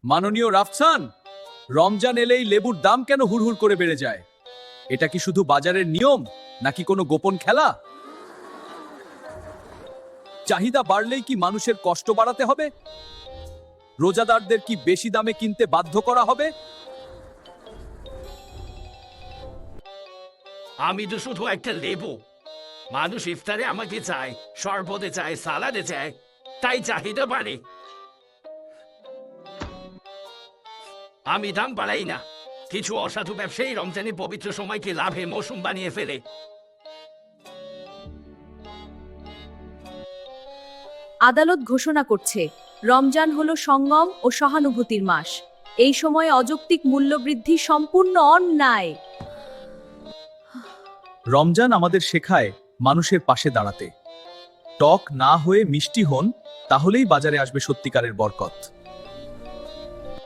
মাননীয় রাফসান, রমজান এলেই লেবুর দাম কেন হুড়হুড় করে বেড়ে যায়? এটা কি শুধু বাজারের নিয়ম নাকি কোনো গোপন খেলা? চাহিদা বাড়লেই কি মানুষের কষ্ট বাড়াতে হবে? রোজাদারদের কি বেশি দামে কিনতে বাধ্য করা হবে? আমি তো শুধু একটা লেবু। মানুষ ইফতারে আমাকে চায়, শরবতে চায়, সালাদে চায়, তাই চাহিদা বাড়ে। আমি দাম বাড়াই না। কিছু অসাধু ব্যবসায়ী রমজানের পবিত্র সময়কে লাভে মৌসুম বানিয়ে ফেলে। আদালত ঘোষণা করছে, রমজান হলো সংযম ও সহানুভূতির মাস। এই সময়ে অযৌক্তিক মূল্যবৃদ্ধি সম্পূর্ণ অন্যায়। রমজান আমাদের শেখায় মানুষের পাশে দাঁড়াতে। টক না হয়ে মিষ্টি হন, তাহলেই বাজারে আসবে সত্যিকারের বরকত।